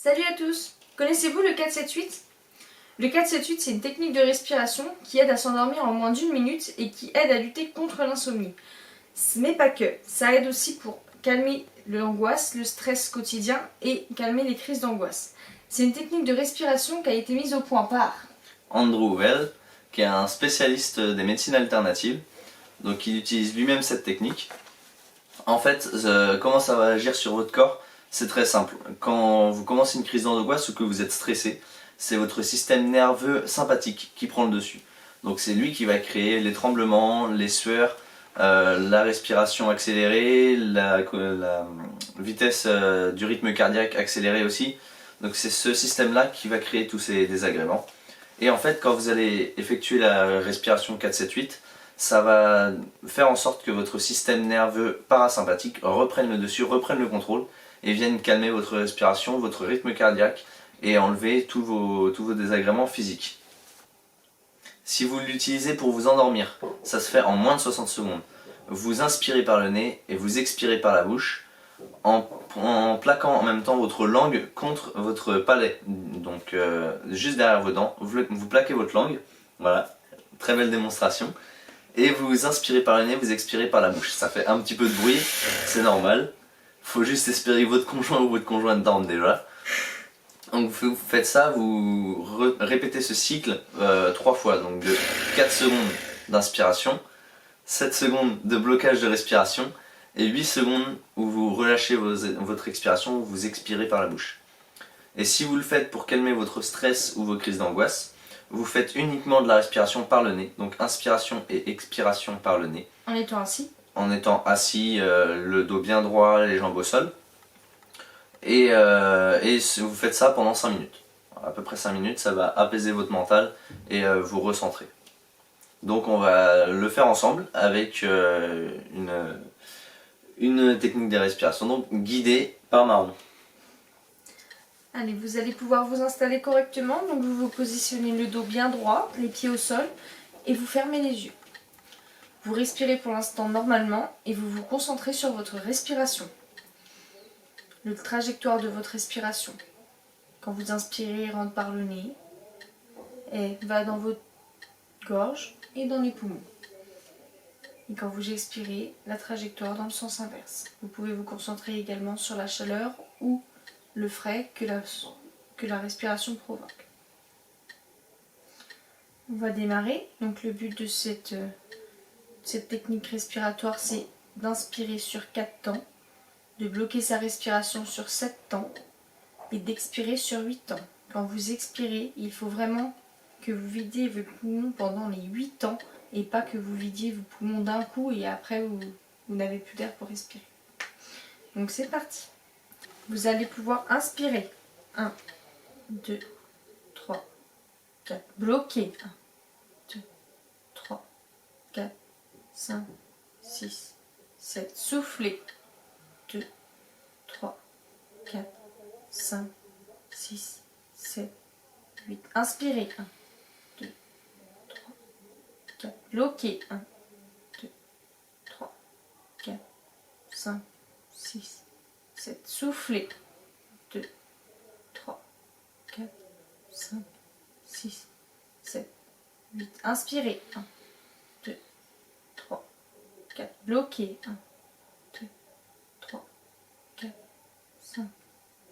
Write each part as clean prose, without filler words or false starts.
Salut à tous! Connaissez-vous le 4-7-8? Le 4-7-8, c'est une technique de respiration qui aide à s'endormir en moins d'une minute et qui aide à lutter contre l'insomnie. Mais pas que, ça aide aussi pour calmer l'angoisse, le stress quotidien et calmer les crises d'angoisse. C'est une technique de respiration qui a été mise au point par Andrew Weil, qui est un spécialiste des médecines alternatives. Donc il utilise lui-même cette technique. En fait, comment ça va agir sur votre corps? C'est très simple. Quand vous commencez une crise d'angoisse ou que vous êtes stressé, c'est votre système nerveux sympathique qui prend le dessus. Donc c'est lui qui va créer les tremblements, les sueurs, la respiration accélérée, la vitesse du rythme cardiaque accélérée aussi. Donc c'est ce système-là qui va créer tous ces désagréments. Et en fait, quand vous allez effectuer la respiration 4-7-8, ça va faire en sorte que votre système nerveux parasympathique reprenne le dessus, reprenne le contrôle et vienne calmer votre respiration, votre rythme cardiaque et enlever tous vos désagréments physiques. Si vous l'utilisez pour vous endormir, ça se fait en moins de 60 secondes. Vous inspirez par le nez et vous expirez par la bouche en plaquant en même temps votre langue contre votre palais, donc juste derrière vos dents. Vous plaquez votre langue, voilà, très belle démonstration. Et vous inspirez par le nez, vous expirez par la bouche. Ça fait un petit peu de bruit, c'est normal. Faut juste espérer que votre conjoint ou votre conjointe dorme déjà. Donc vous faites ça, vous répétez ce cycle 3 fois, donc de 4 secondes d'inspiration, 7 secondes de blocage de respiration et 8 secondes où vous relâchez votre expiration, où vous expirez par la bouche. Et si vous le faites pour calmer votre stress ou vos crises d'angoisse, vous faites uniquement de la respiration par le nez, donc inspiration et expiration par le nez. en étant assis. En étant assis, le dos bien droit, les jambes au sol. Et vous faites ça pendant 5 minutes. À peu près 5 minutes, ça va apaiser votre mental et vous recentrer. Donc on va le faire ensemble avec une technique de respiration, donc guidée par Marron. Allez, vous allez pouvoir vous installer correctement, donc vous vous positionnez le dos bien droit, les pieds au sol, et vous fermez les yeux. Vous respirez pour l'instant normalement et vous vous concentrez sur votre respiration. Le trajectoire de votre respiration. Quand vous inspirez, rentre par le nez et va dans votre gorge et dans les poumons. Et quand vous expirez, la trajectoire dans le sens inverse. Vous pouvez vous concentrer également sur la chaleur ou le frais que la respiration provoque. On va démarrer. Donc le but de cette technique respiratoire, c'est d'inspirer sur 4 temps, de bloquer sa respiration sur 7 temps et d'expirer sur 8 temps. Quand vous expirez, il faut vraiment que vous vidiez vos poumons pendant les 8 temps et pas que vous vidiez vos poumons d'un coup et après vous n'avez plus d'air pour respirer. Donc c'est parti. Vous allez pouvoir inspirer. 1, 2, 3, 4. Bloquer. 1, 2, 3, 4, 5, 6, 7. Souffler. 2, 3, 4, 5, 6, 7, 8. Inspirez. 1, 2, 3, 4. Bloquer. 1, 2, 3, 4, 5, 6, 7. Souffler. 2, 3, 4, 5, 6, 7, 8. Inspirez. 1, 2, 3, 4. Bloquer. 1, 2, 3, 4, 5,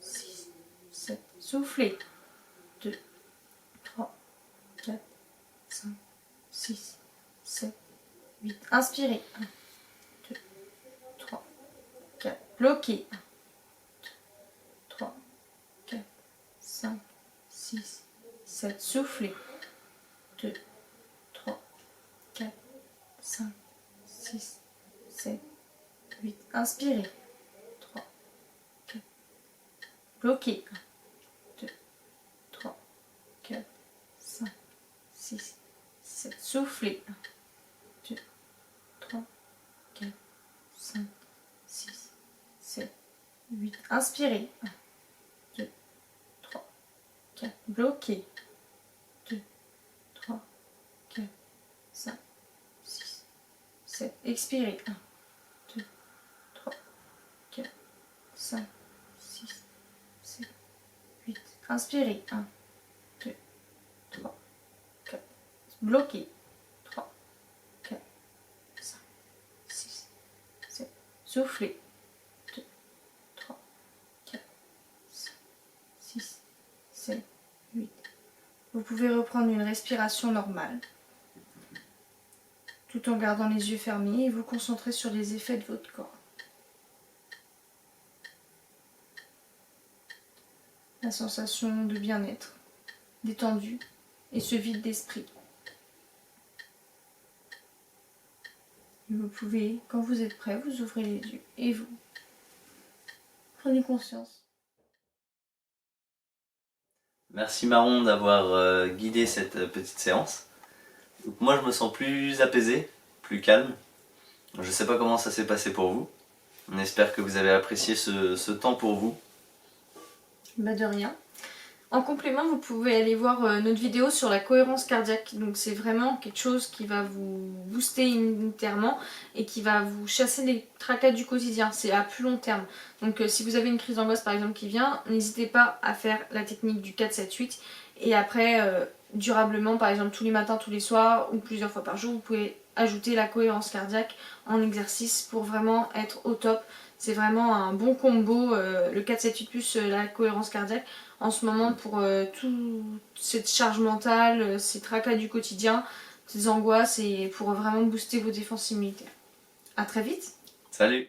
6, 7. Soufflez. 2, 3, 4, 5, 6, 7, 8. Inspirez. 1, 2, 3, 4. Bloquez. 1, 2, 3, 4, 5, 6, 7. Soufflez. 2, 3, 4, 5, 6, 7, 8. Inspirez. 3, 4. Bloquez. 1, 2, 3, 4, 5, 6, 7. Soufflez. 1, 2, 3, 4, 5, 6, 7, 8. Inspirez. 1, 2, 3, 4. Bloquez. 2, 3, 4, 5, 6, 7. Expirez. 1, 2, 3, 4, 5, 6, 7, Inspirez. 1, 2, 3, 4. Bloquez. 3, 4, 5, 6, 7. Soufflez. 2, 3, 4, 5, 6, 7, 8. Vous pouvez reprendre une respiration normale, tout en gardant les yeux fermés et vous concentrer sur les effets de votre corps. La sensation de bien-être, détendu et ce vide d'esprit. Vous pouvez, quand vous êtes prêt, vous ouvrez les yeux et vous prenez conscience. Merci Maron d'avoir guidé cette petite séance. Donc moi je me sens plus apaisé, plus calme. Je ne sais pas comment ça s'est passé pour vous. On espère que vous avez apprécié ce temps pour vous. Bah de rien. En complément, vous pouvez aller voir notre vidéo sur la cohérence cardiaque. Donc c'est vraiment quelque chose qui va vous booster immunitairement et qui va vous chasser les tracas du quotidien. C'est à plus long terme. Donc si vous avez une crise d'angoisse par exemple qui vient, n'hésitez pas à faire la technique du 4-7-8. Et après, durablement, par exemple tous les matins, tous les soirs ou plusieurs fois par jour, vous pouvez ajouter la cohérence cardiaque en exercice pour vraiment être au top. C'est vraiment un bon combo, le 4-7-8 plus la cohérence cardiaque en ce moment pour toute cette charge mentale, ces tracas du quotidien, ces angoisses et pour vraiment booster vos défenses immunitaires. A très vite. Salut!